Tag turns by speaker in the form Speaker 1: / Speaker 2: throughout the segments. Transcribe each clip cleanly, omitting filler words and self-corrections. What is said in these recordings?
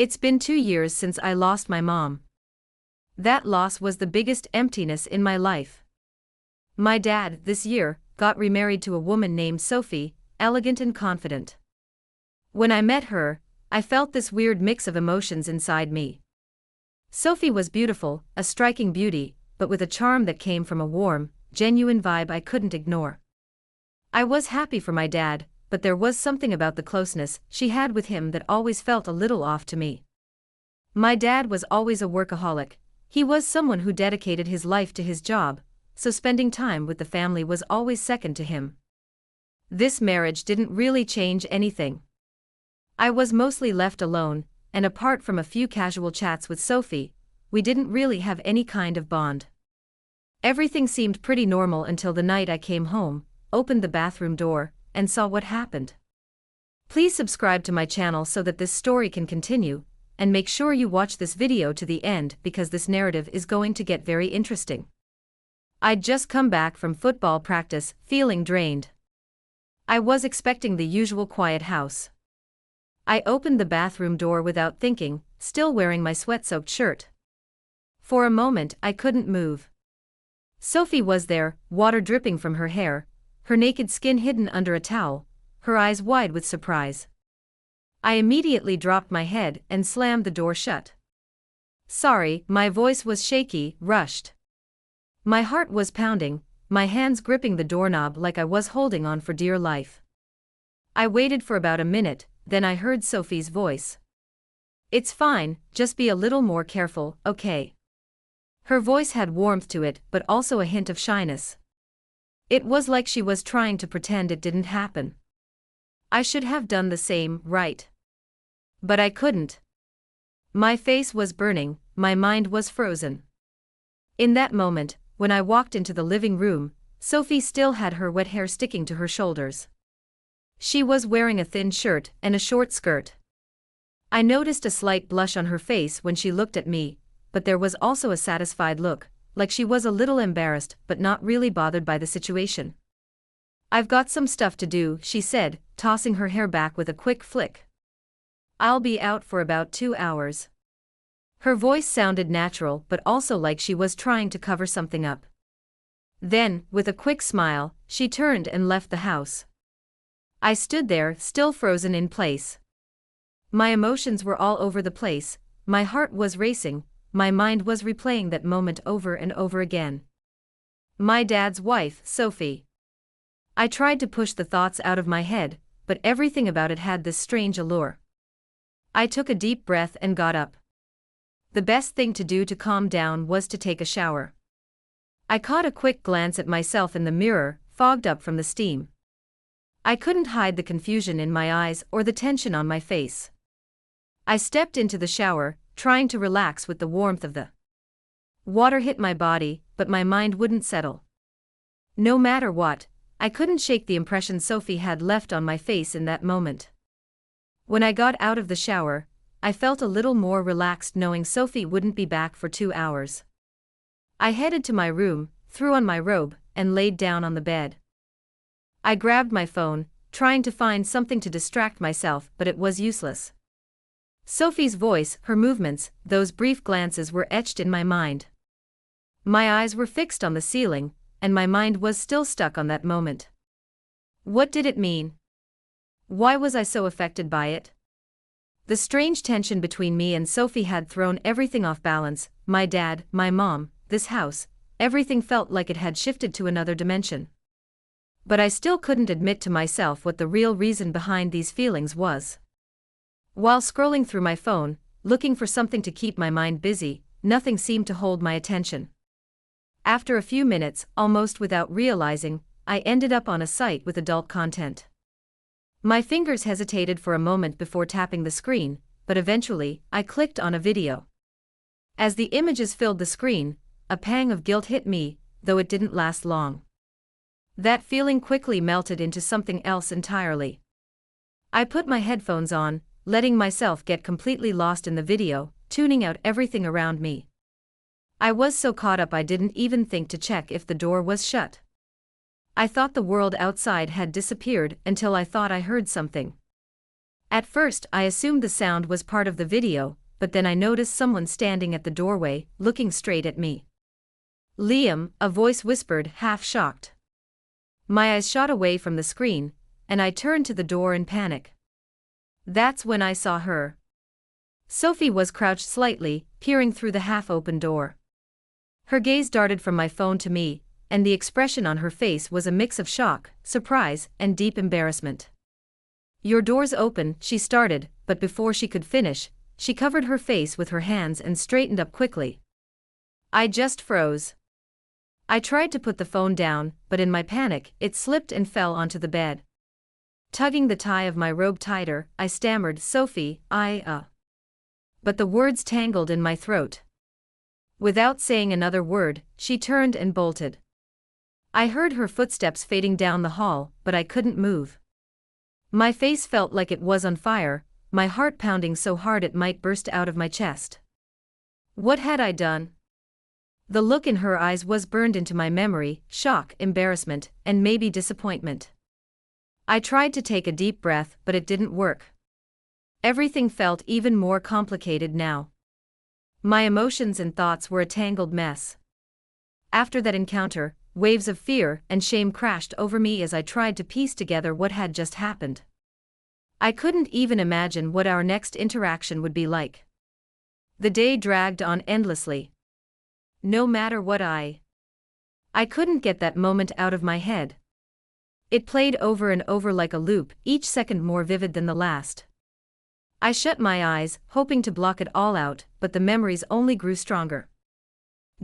Speaker 1: It's been 2 years since I lost my mom. That loss was the biggest emptiness in my life. My dad, this year, got remarried to a woman named Sophie, elegant and confident. When I met her, I felt this weird mix of emotions inside me. Sophie was beautiful, a striking beauty, but with a charm that came from a warm, genuine vibe I couldn't ignore. I was happy for my dad, but there was something about the closeness she had with him that always felt a little off to me. My dad was always a workaholic. He was someone who dedicated his life to his job, so spending time with the family was always second to him. This marriage didn't really change anything. I was mostly left alone, and apart from a few casual chats with Sophie, we didn't really have any kind of bond. Everything seemed pretty normal until the night I came home, opened the bathroom door, and saw what happened. Please subscribe to my channel so that this story can continue, and make sure you watch this video to the end because this narrative is going to get very interesting. I'd just come back from football practice, feeling drained. I was expecting the usual quiet house. I opened the bathroom door without thinking, still wearing my sweat-soaked shirt. For a moment I couldn't move. Sophie was there, water dripping from her hair, her naked skin hidden under a towel, her eyes wide with surprise. I immediately dropped my head and slammed the door shut. Sorry, my voice was shaky, rushed. My heart was pounding, my hands gripping the doorknob like I was holding on for dear life. I waited for about a minute, then I heard Sophie's voice. It's fine, just be a little more careful, okay? Her voice had warmth to it, but also a hint of shyness. It was like she was trying to pretend it didn't happen. I should have done the same, right? But I couldn't. My face was burning, my mind was frozen. In that moment, when I walked into the living room, Sophie still had her wet hair sticking to her shoulders. She was wearing a thin shirt and a short skirt. I noticed a slight blush on her face when she looked at me, but there was also a satisfied look, like she was a little embarrassed but not really bothered by the situation. I've got some stuff to do, she said, tossing her hair back with a quick flick. I'll be out for about 2 hours. Her voice sounded natural but also like she was trying to cover something up. Then, with a quick smile, she turned and left the house. I stood there, still frozen in place. My emotions were all over the place, my heart was racing, my mind was replaying that moment over and over again. My dad's wife, Sophie. I tried to push the thoughts out of my head, but everything about it had this strange allure. I took a deep breath and got up. The best thing to do to calm down was to take a shower. I caught a quick glance at myself in the mirror, fogged up from the steam. I couldn't hide the confusion in my eyes or the tension on my face. I stepped into the shower, trying to relax with the warmth of the water hit my body, but my mind wouldn't settle. No matter what, I couldn't shake the impression Sophie had left on my face in that moment. When I got out of the shower, I felt a little more relaxed knowing Sophie wouldn't be back for 2 hours. I headed to my room, threw on my robe, and laid down on the bed. I grabbed my phone, trying to find something to distract myself, but it was useless. Sophie's voice, her movements, those brief glances were etched in my mind. My eyes were fixed on the ceiling, and my mind was still stuck on that moment. What did it mean? Why was I so affected by it? The strange tension between me and Sophie had thrown everything off balance, my dad, my mom, this house, everything felt like it had shifted to another dimension. But I still couldn't admit to myself what the real reason behind these feelings was. While scrolling through my phone, looking for something to keep my mind busy, nothing seemed to hold my attention. After a few minutes, almost without realizing, I ended up on a site with adult content. My fingers hesitated for a moment before tapping the screen, but eventually, I clicked on a video. As the images filled the screen, a pang of guilt hit me, though it didn't last long. That feeling quickly melted into something else entirely. I put my headphones on, letting myself get completely lost in the video, tuning out everything around me. I was so caught up I didn't even think to check if the door was shut. I thought the world outside had disappeared until I thought I heard something. At first, I assumed the sound was part of the video, but then I noticed someone standing at the doorway, looking straight at me. "Liam," a voice whispered, half shocked. My eyes shot away from the screen, and I turned to the door in panic. That's when I saw her. Sophie was crouched slightly, peering through the half-open door. Her gaze darted from my phone to me, and the expression on her face was a mix of shock, surprise, and deep embarrassment. "Your door's open," she started, but before she could finish, she covered her face with her hands and straightened up quickly. I just froze. I tried to put the phone down, but in my panic, it slipped and fell onto the bed. Tugging the tie of my robe tighter, I stammered, "Sophie, But the words tangled in my throat. Without saying another word, she turned and bolted. I heard her footsteps fading down the hall, but I couldn't move. My face felt like it was on fire, my heart pounding so hard it might burst out of my chest. What had I done? The look in her eyes was burned into my memory: shock, embarrassment, and maybe disappointment. I tried to take a deep breath, but it didn't work. Everything felt even more complicated now. My emotions and thoughts were a tangled mess. After that encounter, waves of fear and shame crashed over me as I tried to piece together what had just happened. I couldn't even imagine what our next interaction would be like. The day dragged on endlessly. No matter what I couldn't get that moment out of my head. It played over and over like a loop, each second more vivid than the last. I shut my eyes, hoping to block it all out, but the memories only grew stronger.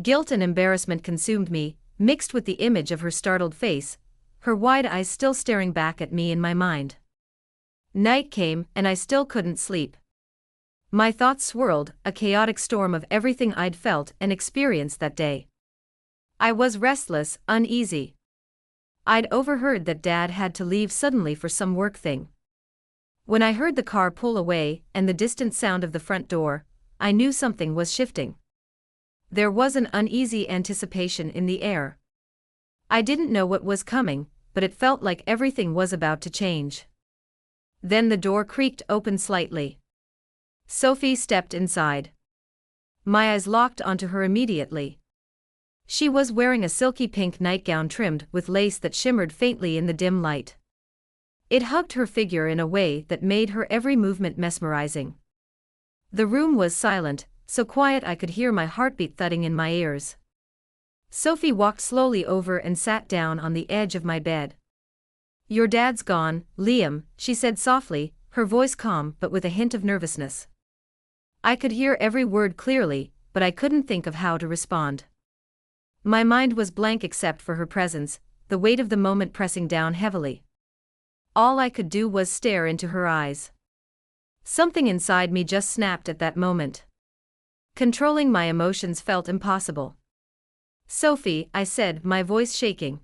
Speaker 1: Guilt and embarrassment consumed me, mixed with the image of her startled face, her wide eyes still staring back at me in my mind. Night came, and I still couldn't sleep. My thoughts swirled, a chaotic storm of everything I'd felt and experienced that day. I was restless, uneasy. I'd overheard that Dad had to leave suddenly for some work thing. When I heard the car pull away and the distant sound of the front door, I knew something was shifting. There was an uneasy anticipation in the air. I didn't know what was coming, but it felt like everything was about to change. Then the door creaked open slightly. Sophie stepped inside. My eyes locked onto her immediately. She was wearing a silky pink nightgown trimmed with lace that shimmered faintly in the dim light. It hugged her figure in a way that made her every movement mesmerizing. The room was silent, so quiet I could hear my heartbeat thudding in my ears. Sophie walked slowly over and sat down on the edge of my bed. "Your dad's gone, Liam," she said softly, her voice calm but with a hint of nervousness. I could hear every word clearly, but I couldn't think of how to respond. My mind was blank except for her presence, the weight of the moment pressing down heavily. All I could do was stare into her eyes. Something inside me just snapped at that moment. Controlling my emotions felt impossible. "Sophie," I said, my voice shaking.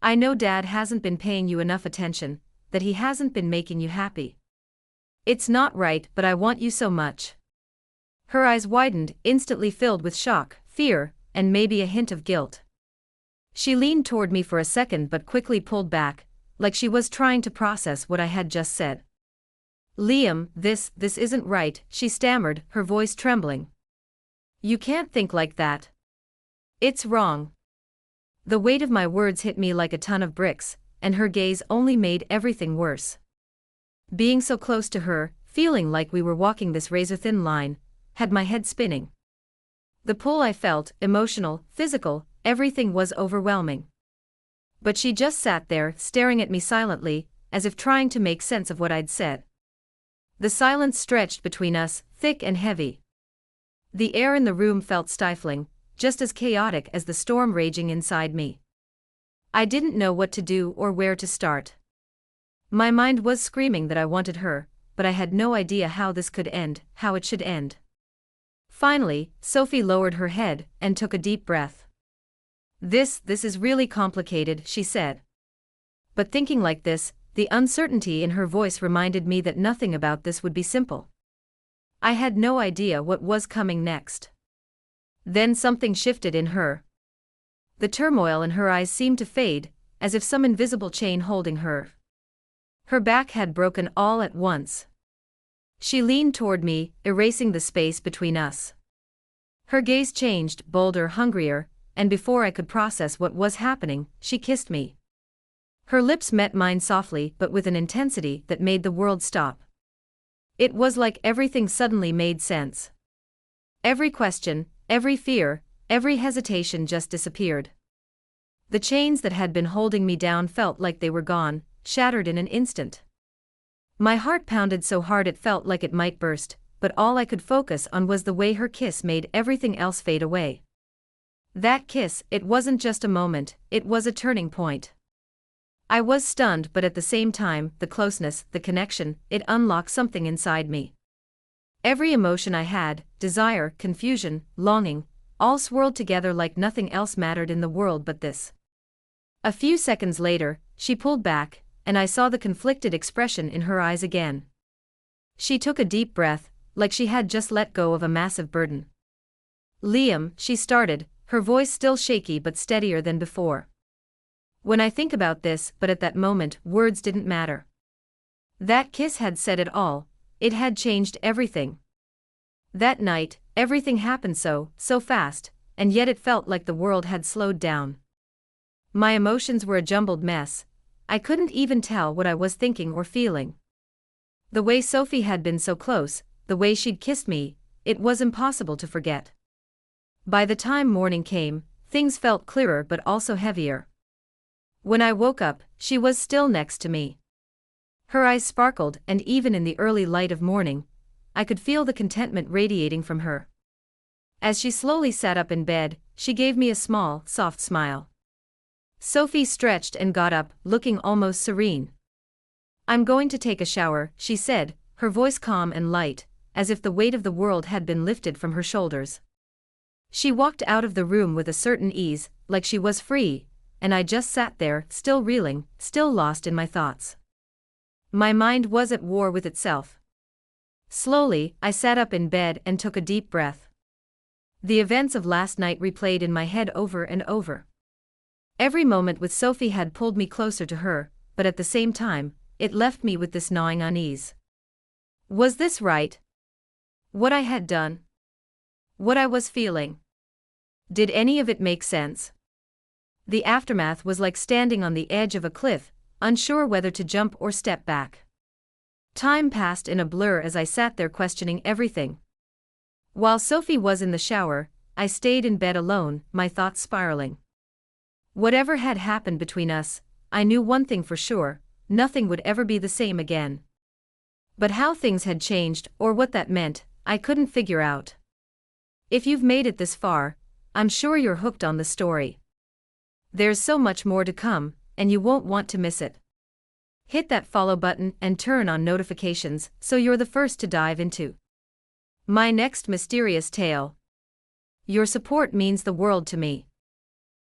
Speaker 1: "I know Dad hasn't been paying you enough attention, that he hasn't been making you happy. It's not right, but I want you so much." Her eyes widened, instantly filled with shock, fear, and maybe a hint of guilt. She leaned toward me for a second but quickly pulled back, like she was trying to process what I had just said. "Liam, this isn't right," she stammered, her voice trembling. "You can't think like that. It's wrong." The weight of my words hit me like a ton of bricks, and her gaze only made everything worse. Being so close to her, feeling like we were walking this razor-thin line, had my head spinning. The pull I felt, emotional, physical, everything was overwhelming. But she just sat there, staring at me silently, as if trying to make sense of what I'd said. The silence stretched between us, thick and heavy. The air in the room felt stifling, just as chaotic as the storm raging inside me. I didn't know what to do or where to start. My mind was screaming that I wanted her, but I had no idea how this could end, how it should end. Finally, Sophie lowered her head and took a deep breath. This is really complicated," she said. But thinking like this, the uncertainty in her voice reminded me that nothing about this would be simple. I had no idea what was coming next. Then something shifted in her. The turmoil in her eyes seemed to fade, as if some invisible chain holding her Her back had broken all at once. She leaned toward me, erasing the space between us. Her gaze changed, bolder, hungrier, and before I could process what was happening, she kissed me. Her lips met mine softly but with an intensity that made the world stop. It was like everything suddenly made sense. Every question, every fear, every hesitation just disappeared. The chains that had been holding me down felt like they were gone, shattered in an instant. My heart pounded so hard it felt like it might burst, but all I could focus on was the way her kiss made everything else fade away. That kiss, it wasn't just a moment, it was a turning point. I was stunned, but at the same time, the closeness, the connection, it unlocked something inside me. Every emotion I had, desire, confusion, longing, all swirled together like nothing else mattered in the world but this. A few seconds later, she pulled back, and I saw the conflicted expression in her eyes again. She took a deep breath, like she had just let go of a massive burden. "Liam," she started, her voice still shaky but steadier than before. "When I think about this, but at that moment, words didn't matter. That kiss had said it all, it had changed everything. That night, everything happened so fast, and yet it felt like the world had slowed down. My emotions were a jumbled mess. I couldn't even tell what I was thinking or feeling. The way Sophie had been so close, the way she'd kissed me, it was impossible to forget. By the time morning came, things felt clearer but also heavier. When I woke up, she was still next to me. Her eyes sparkled, and even in the early light of morning, I could feel the contentment radiating from her. As she slowly sat up in bed, she gave me a small, soft smile. Sophie stretched and got up, looking almost serene. "I'm going to take a shower," she said, her voice calm and light, as if the weight of the world had been lifted from her shoulders. She walked out of the room with a certain ease, like she was free, and I just sat there, still reeling, still lost in my thoughts. My mind was at war with itself. Slowly, I sat up in bed and took a deep breath. The events of last night replayed in my head over and over. Every moment with Sophie had pulled me closer to her, but at the same time, it left me with this gnawing unease. Was this right? What I had done? What I was feeling? Did any of it make sense? The aftermath was like standing on the edge of a cliff, unsure whether to jump or step back. Time passed in a blur as I sat there questioning everything. While Sophie was in the shower, I stayed in bed alone, my thoughts spiraling. Whatever had happened between us, I knew one thing for sure, nothing would ever be the same again. But how things had changed, or what that meant, I couldn't figure out. If you've made it this far, I'm sure you're hooked on the story. There's so much more to come, and you won't want to miss it. Hit that follow button and turn on notifications so you're the first to dive into my next mysterious tale. Your support means the world to me.